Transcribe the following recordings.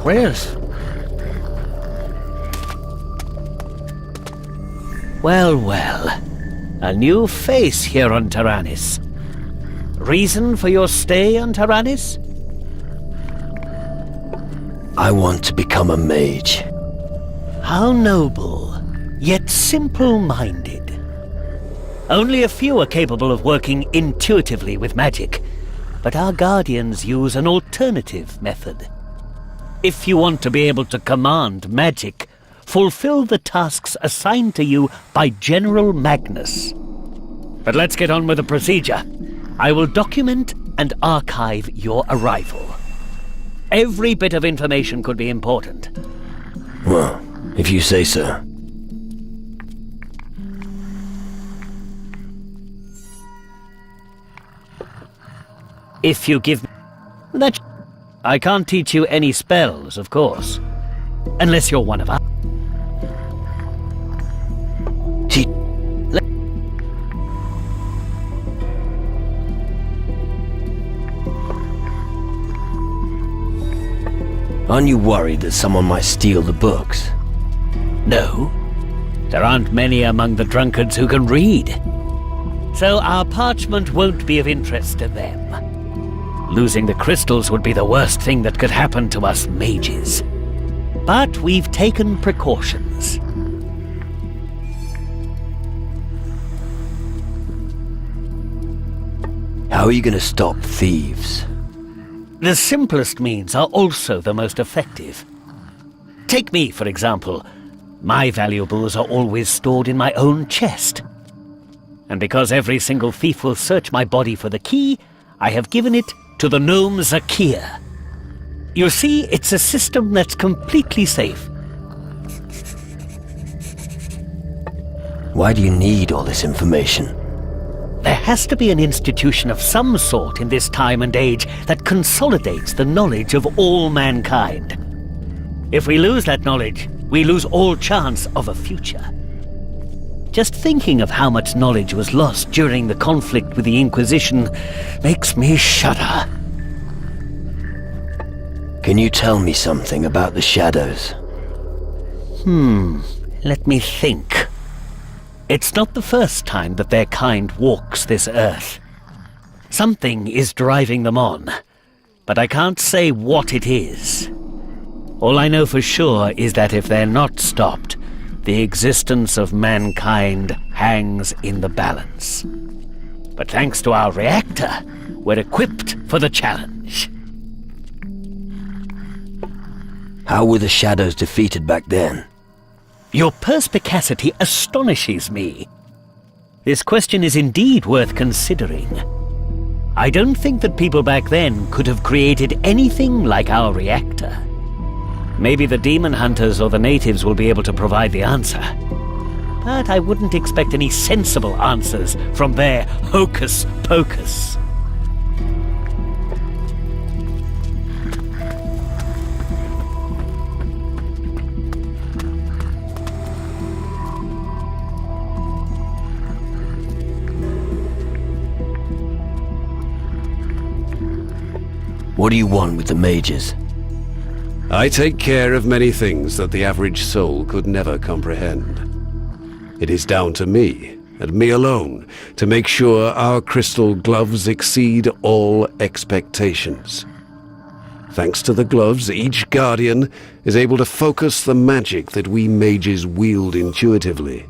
Where's... Well, well. A new face here on Tyrannus. Reason for your stay on Tyrannus? I want to become a mage. How noble, yet simple-minded. Only a few are capable of working intuitively with magic, but our guardians use an alternative method. If you want to be able to command magic, fulfill the tasks assigned to you by General Magnus. But let's get on with the procedure. I will document and archive your arrival. Every bit of information could be important. Well, if you say so. If you give me that... I can't teach you any spells, of course. Unless you're one of us. Aren't you worried that someone might steal the books? No. There aren't many among the drunkards who can read. So our parchment won't be of interest to them. Losing the crystals would be the worst thing that could happen to us mages. But we've taken precautions. How are you going to stop thieves? The simplest means are also the most effective. Take me, for example. My valuables are always stored in my own chest. And because every single thief will search my body for the key, I have given it to the gnome Zakir. You see, it's a system that's completely safe. Why do you need all this information? There has to be an institution of some sort in this time and age that consolidates the knowledge of all mankind. If we lose that knowledge, we lose all chance of a future. Just thinking of how much knowledge was lost during the conflict with the Inquisition makes me shudder. Can you tell me something about the shadows? Let me think. It's not the first time that their kind walks this earth. Something is driving them on, but I can't say what it is. All I know for sure is that if they're not stopped, the existence of mankind hangs in the balance. But thanks to our reactor, we're equipped for the challenge. How were the shadows defeated back then? Your perspicacity astonishes me. This question is indeed worth considering. I don't think that people back then could have created anything like our reactor. Maybe the demon hunters or the natives will be able to provide the answer. But I wouldn't expect any sensible answers from their hocus pocus. What do you want with the mages? I take care of many things that the average soul could never comprehend. It is down to me, and me alone, to make sure our crystal gloves exceed all expectations. Thanks to the gloves, each guardian is able to focus the magic that we mages wield intuitively.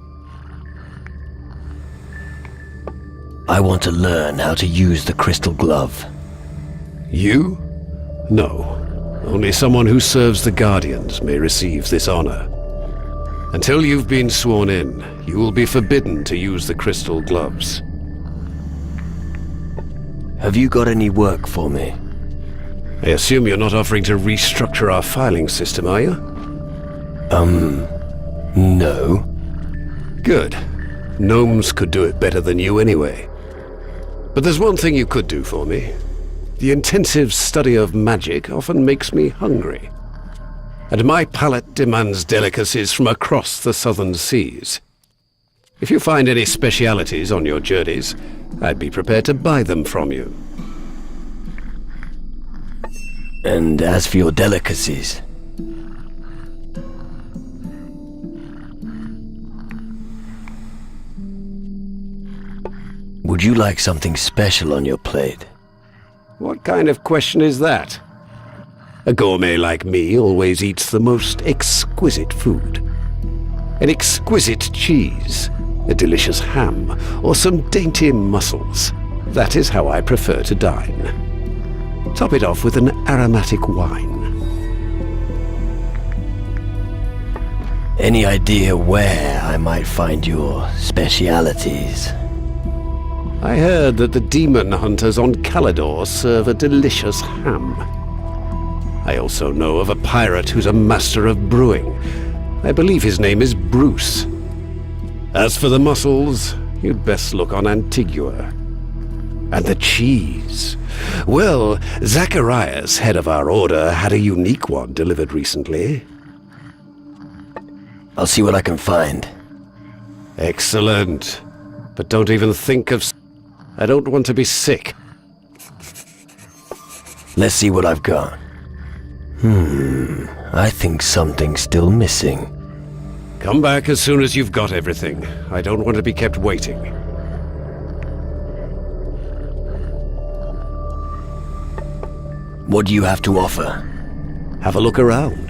I want to learn how to use the crystal glove. You? No. Only someone who serves the Guardians may receive this honor. Until you've been sworn in, you will be forbidden to use the crystal gloves. Have you got any work for me? I assume you're not offering to restructure our filing system, are you? No. Good. Gnomes could do it better than you anyway. But there's one thing you could do for me. The intensive study of magic often makes me hungry. And my palate demands delicacies from across the southern seas. If you find any specialities on your journeys, I'd be prepared to buy them from you. And as for your delicacies, you like something special on your plate? What kind of question is that? A gourmet like me always eats the most exquisite food. An exquisite cheese, a delicious ham, or some dainty mussels. That is how I prefer to dine. Top it off with an aromatic wine. Any idea where I might find your specialities? I heard that the demon hunters on Calidor serve a delicious ham. I also know of a pirate who's a master of brewing. I believe his name is Bruce. As for the mussels, you'd best look on Antigua. And the cheese. Well, Zacharias, head of our order, had a unique one delivered recently. I'll see what I can find. Excellent. But don't even think of... I don't want to be sick. Let's see what I've got. I think something's still missing. Come back as soon as you've got everything. I don't want to be kept waiting. What do you have to offer? Have a look around.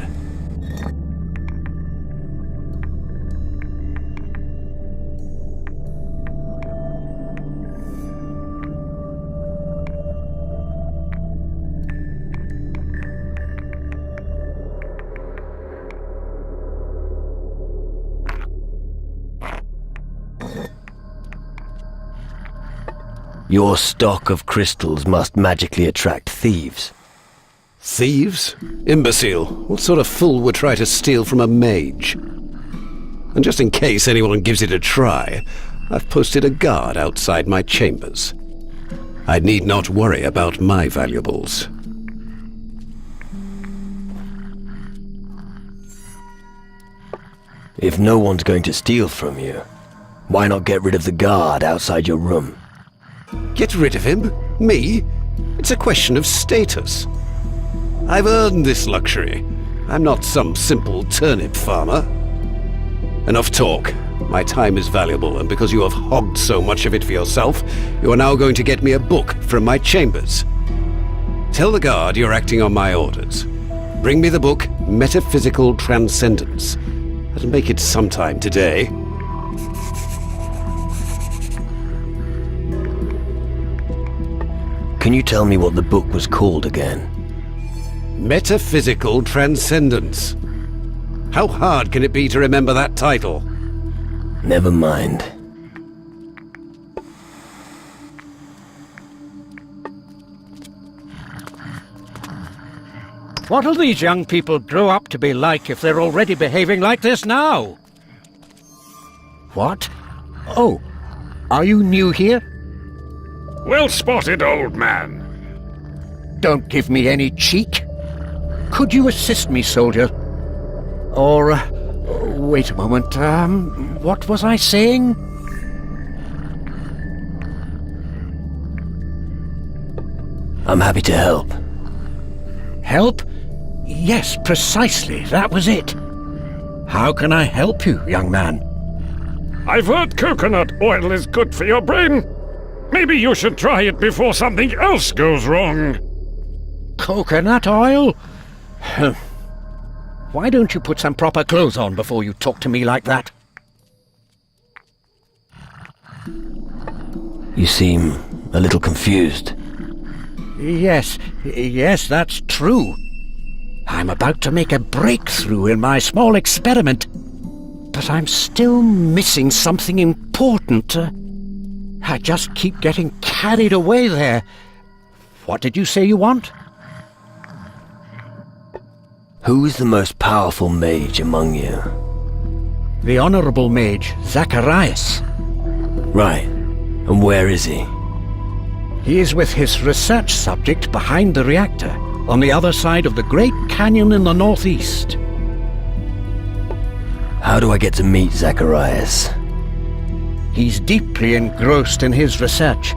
Your stock of crystals must magically attract thieves. Thieves? Imbecile. What sort of fool would try to steal from a mage? And just in case anyone gives it a try, I've posted a guard outside my chambers. I need not worry about my valuables. If no one's going to steal from you, why not get rid of the guard outside your room? Get rid of him? Me? It's a question of status. I've earned this luxury. I'm not some simple turnip farmer. Enough talk. My time is valuable, and because you have hogged so much of it for yourself, you are now going to get me a book from my chambers. Tell the guard you're acting on my orders. Bring me the book, Metaphysical Transcendence. That'll make it sometime today. Can you tell me what the book was called again? Metaphysical Transcendence. How hard can it be to remember that title? Never mind. What'll these young people grow up to be like if they're already behaving like this now? What? Oh, are you new here? Well spotted, old man. Don't give me any cheek. Could you assist me, soldier? Or, wait a moment, what was I saying? I'm happy to help. Help? Yes, precisely, that was it. How can I help you, young man? I've heard coconut oil is good for your brain. Maybe you should try it before something else goes wrong. Coconut oil? Why don't you put some proper clothes on before you talk to me like that? You seem a little confused. Yes, that's true. I'm about to make a breakthrough in my small experiment, but I'm still missing something important. I just keep getting carried away there. What did you say you want? Who is the most powerful mage among you? The Honorable Mage, Zacharias. Right. And where is he? He is with his research subject behind the reactor, on the other side of the Great Canyon in the northeast. How do I get to meet Zacharias? He's deeply engrossed in his research.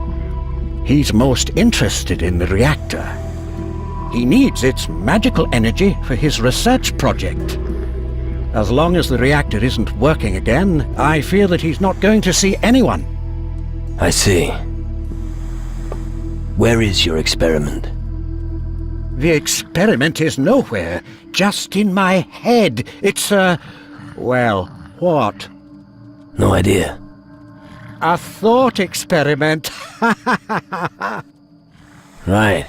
He's most interested in the reactor. He needs its magical energy for his research project. As long as the reactor isn't working again, I fear that he's not going to see anyone. I see. Where is your experiment? The experiment is nowhere, just in my head. It's well, what? No idea. A thought experiment. Right.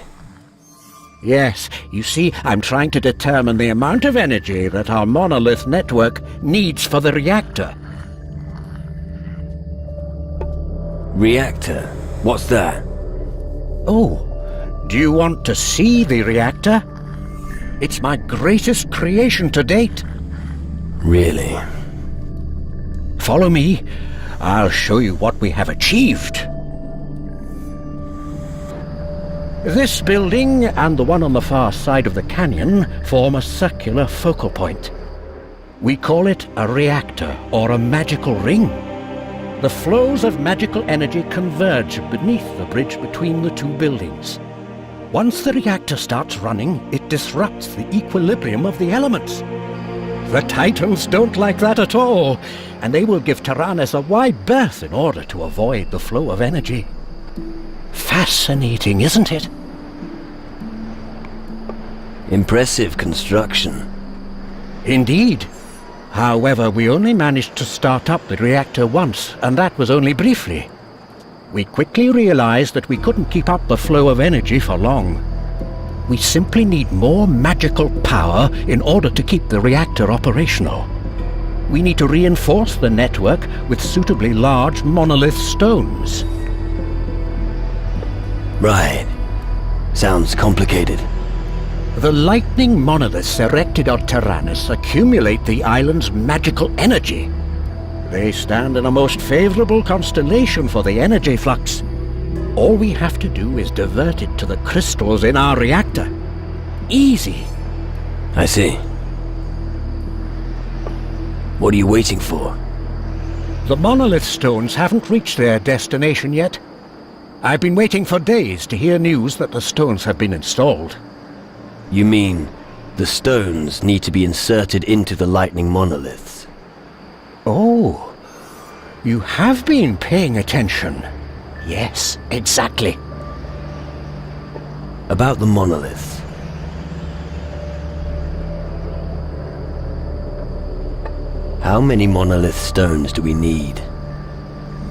Yes, you see, I'm trying to determine the amount of energy that our monolith network needs for the reactor. Reactor? What's that? Oh, do you want to see the reactor? It's my greatest creation to date. Really? Follow me. I'll show you what we have achieved. This building and the one on the far side of the canyon form a circular focal point. We call it a reactor or a magical ring. The flows of magical energy converge beneath the bridge between the two buildings. Once the reactor starts running, it disrupts the equilibrium of the elements. The Titans don't like that at all, and they will give Tyrannus a wide berth in order to avoid the flow of energy. Fascinating, isn't it? Impressive construction. Indeed. However, we only managed to start up the reactor once, and that was only briefly. We quickly realized that we couldn't keep up the flow of energy for long. We simply need more magical power in order to keep the reactor operational. We need to reinforce the network with suitably large monolith stones. Right. Sounds complicated. The lightning monoliths erected on Tyrannus accumulate the island's magical energy. They stand in a most favorable constellation for the energy flux. All we have to do is divert it to the crystals in our reactor. Easy. I see. What are you waiting for? The monolith stones haven't reached their destination yet. I've been waiting for days to hear news that the stones have been installed. You mean the stones need to be inserted into the lightning monoliths? Oh, you have been paying attention. Yes, exactly. About the monoliths. How many monolith stones do we need?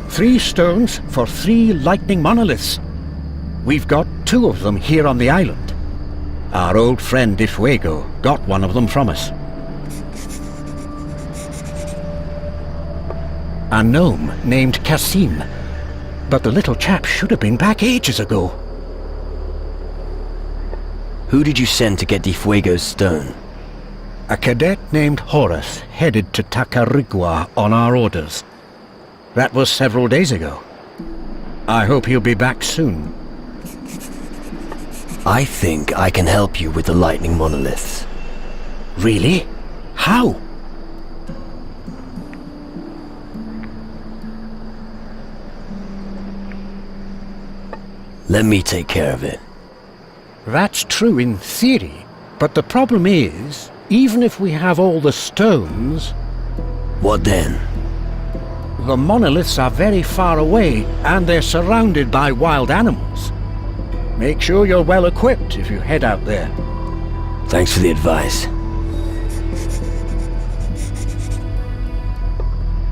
3 stones for 3 lightning monoliths. We've got 2 of them here on the island. Our old friend Di Fuego got one of them from us. A gnome named Kasim. But the little chap should have been back ages ago. Who did you send to get Di Fuego's stone? A cadet named Horace headed to Tacarigua on our orders. That was several days ago. I hope he'll be back soon. I think I can help you with the lightning monoliths. Really? How? Let me take care of it. That's true in theory, but the problem is, even if we have all the stones, What then? the monoliths are very far away and they're surrounded by wild animals. Make sure you're well equipped if you head out there. Thanks for the advice.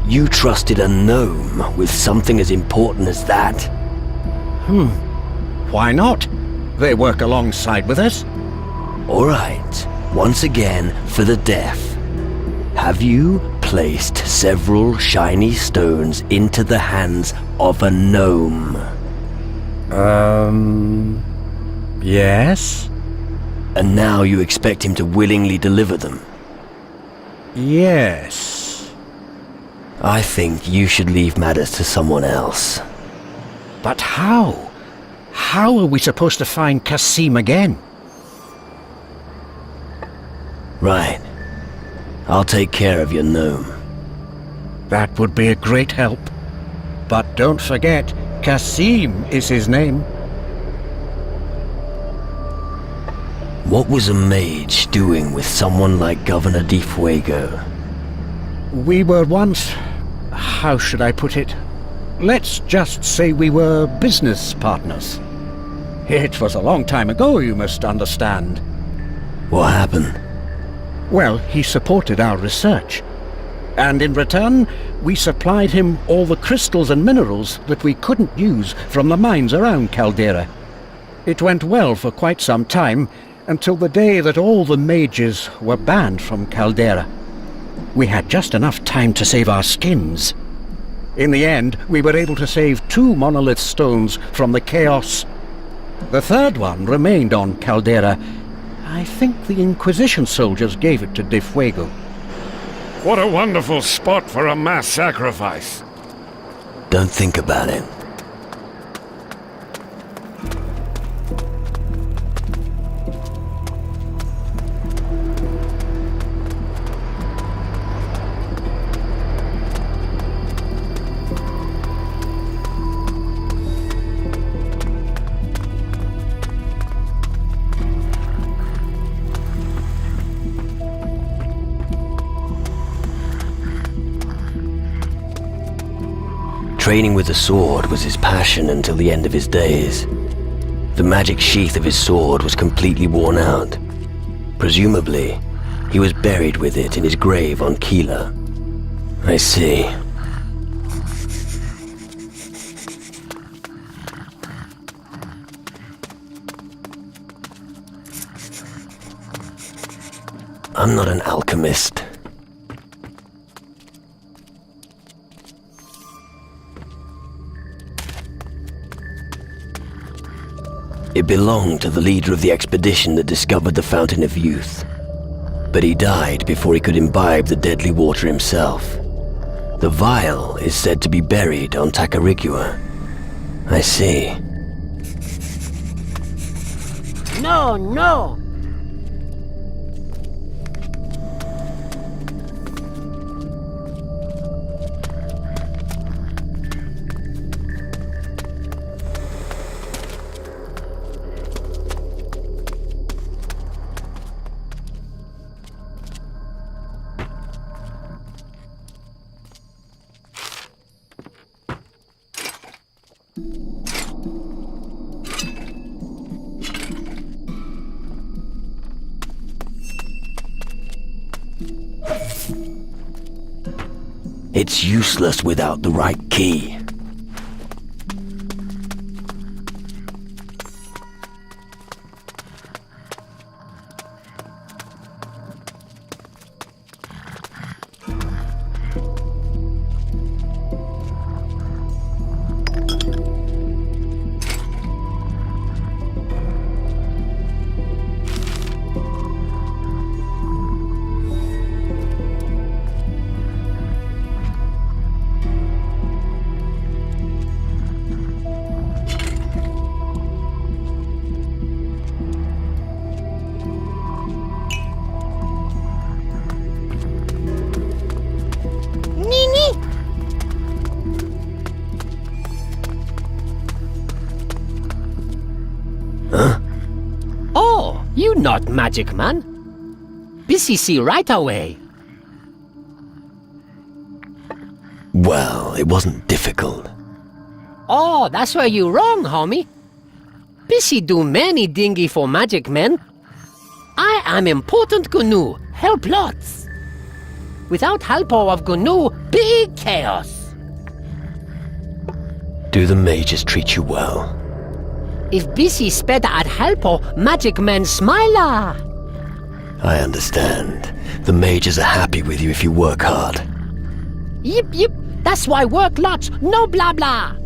You trusted a gnome with something as important as that? Why not? They work alongside with us. All right, once again for the deaf. Have you placed several shiny stones into the hands of a gnome? Yes? And now you expect him to willingly deliver them? Yes. I think you should leave matters to someone else. But how? How are we supposed to find Kasim again? Right. I'll take care of your gnome. That would be a great help. But don't forget, Kasim is his name. What was a mage doing with someone like Governor Di Fuego? We were once... how should I put it? Let's just say we were business partners. It was a long time ago, you must understand. What happened? Well, he supported our research. And in return, we supplied him all the crystals and minerals that we couldn't use from the mines around Caldera. It went well for quite some time, until the day that all the mages were banned from Caldera. We had just enough time to save our skins. In the end, we were able to save 2 monolith stones from the chaos. The third one remained on Caldera. I think the Inquisition soldiers gave it to De Fuego. What a wonderful spot for a mass sacrifice. Don't think about it. Training with the sword was his passion until the end of his days. The magic sheath of his sword was completely worn out. Presumably, he was buried with it in his grave on Keeler. I see. I'm not an alchemist. It belonged to the leader of the expedition that discovered the Fountain of Youth. But he died before he could imbibe the deadly water himself. The vial is said to be buried on Tacarigua. I see. No, no! It's useless without the right key. You not magic man. Busy see right away. Well, it wasn't difficult. Oh, that's where you wrong, homie. Busy do many dingy for magic men. I am important GNU, help lots. Without help of GNU, big chaos. Do the mages treat you well? If busy sped at helpo, magic men smiler. I understand. The mages are happy with you if you work hard. Yip yip, that's why work lots, no blah blah.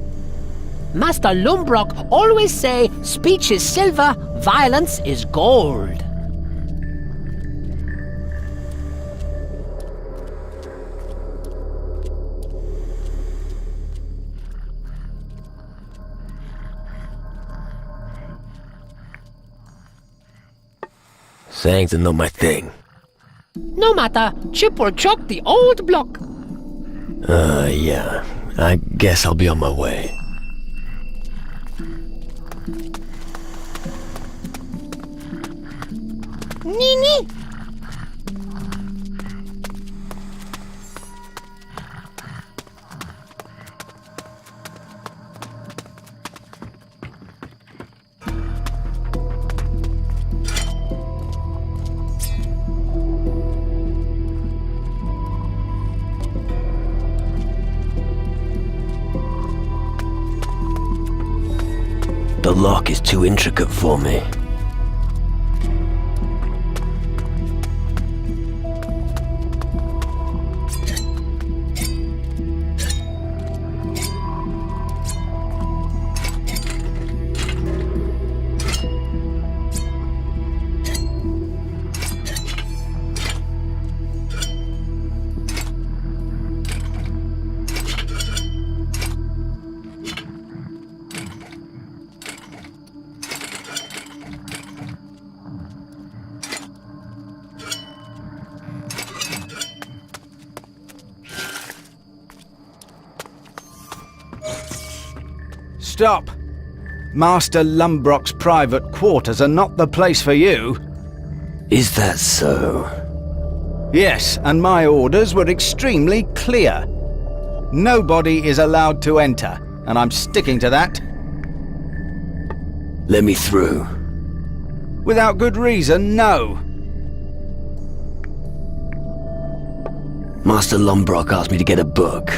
Master Lumbrock always say speech is silver, violence is gold. Sayings are not my thing. No matter, chip or chuck the old block. Yeah. I guess I'll be on my way. Nini! The lock is too intricate for me. Stop! Master Lumbrock's private quarters are not the place for you. Is that so? Yes, and my orders were extremely clear. Nobody is allowed to enter, and I'm sticking to that. Let me through. Without good reason, no. Master Lumbrock asked me to get a book.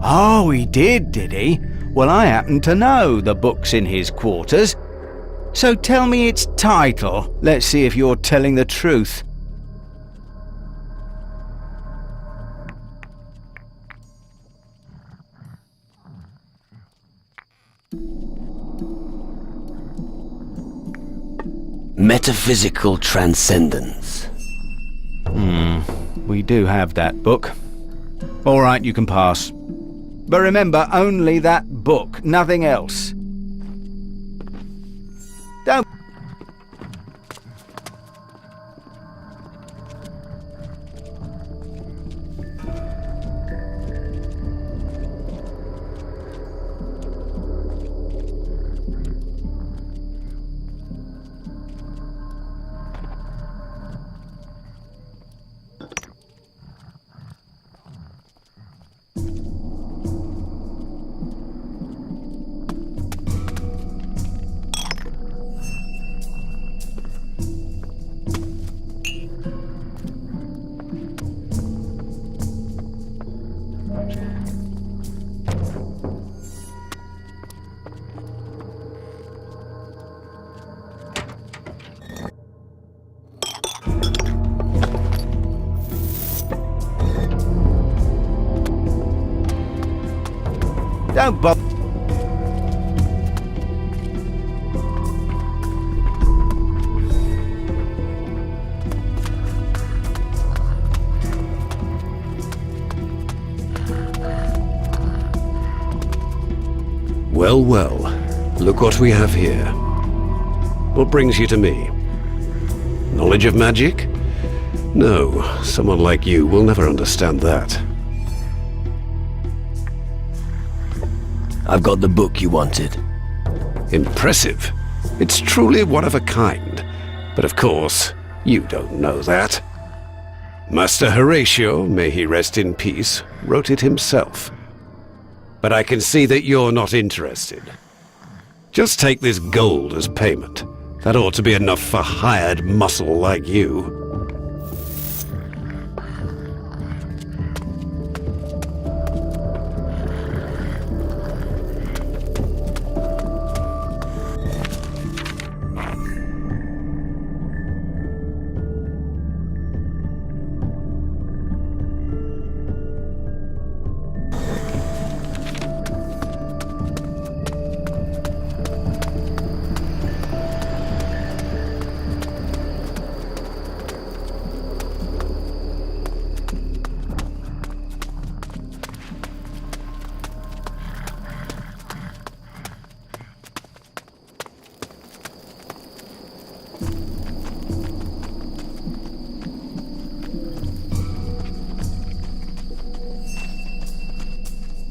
Oh, he did he? Well, I happen to know the book's in his quarters. So tell me its title. Let's see if you're telling the truth. Metaphysical Transcendence. We do have that book. All right, you can pass. But remember, only that book, nothing else. Don't... Don't bother. Well, well. Look what we have here. What brings you to me? Knowledge of magic? No, someone like you will never understand that. I've got the book you wanted. Impressive. It's truly one of a kind. But of course, you don't know that. Master Horatio, may he rest in peace, wrote it himself. But I can see that you're not interested. Just take this gold as payment. That ought to be enough for hired muscle like you.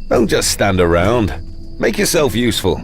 Don't just stand around. Make yourself useful.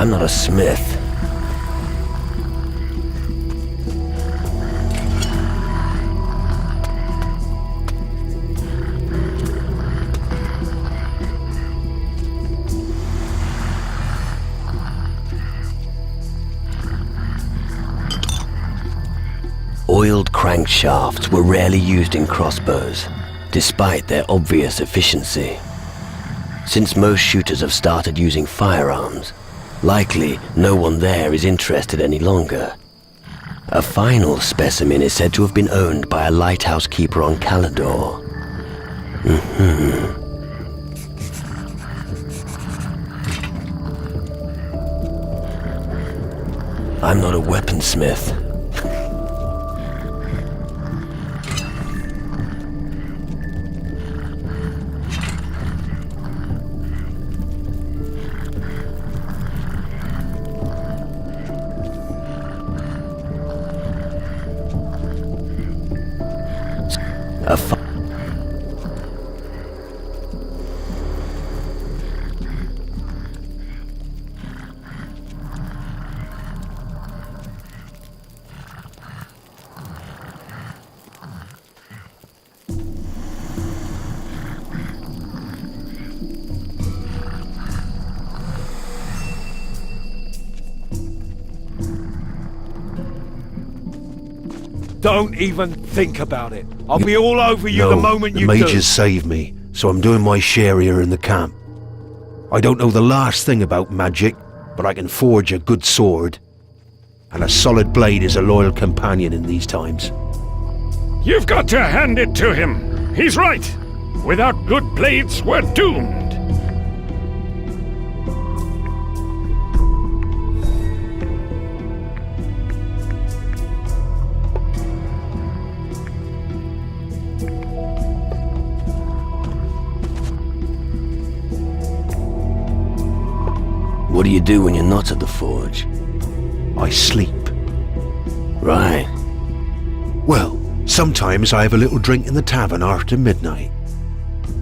I'm not a smith. Oiled crankshafts were rarely used in crossbows, despite their obvious efficiency. Since most shooters have started using firearms, likely no one there is interested any longer. A final specimen is said to have been owned by a lighthouse keeper on Calidor. I'm not a weaponsmith. Don't even think about it. I'll be all over you No, the moment you the do. mages saved me, so I'm doing my share here in the camp. I don't know the last thing about magic, but I can forge a good sword. And a solid blade is a loyal companion in these times. You've got to hand it to him. He's right. Without good blades, we're doomed. What do you do when you're not at the forge? I sleep. Right. Well, sometimes I have a little drink in the tavern after midnight.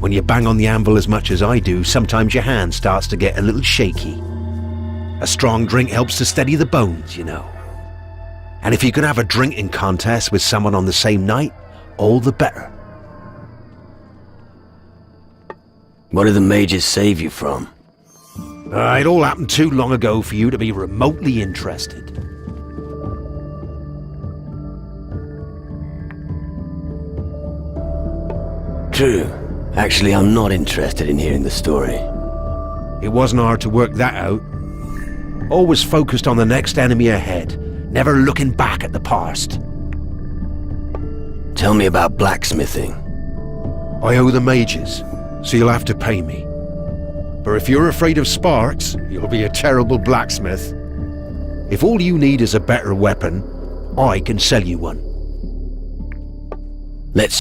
When you bang on the anvil as much as I do, sometimes your hand starts to get a little shaky. A strong drink helps to steady the bones, you know. And if you can have a drinking contest with someone on the same night, all the better. What did the mages save you from? It all happened too long ago for you to be remotely interested. True. Actually, I'm not interested in hearing the story. It wasn't hard to work that out. Always focused on the next enemy ahead, never looking back at the past. Tell me about blacksmithing. I owe the mages, so you'll have to pay me. But if you're afraid of sparks, you'll be a terrible blacksmith. If all you need is a better weapon, I can sell you one. Let's...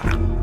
you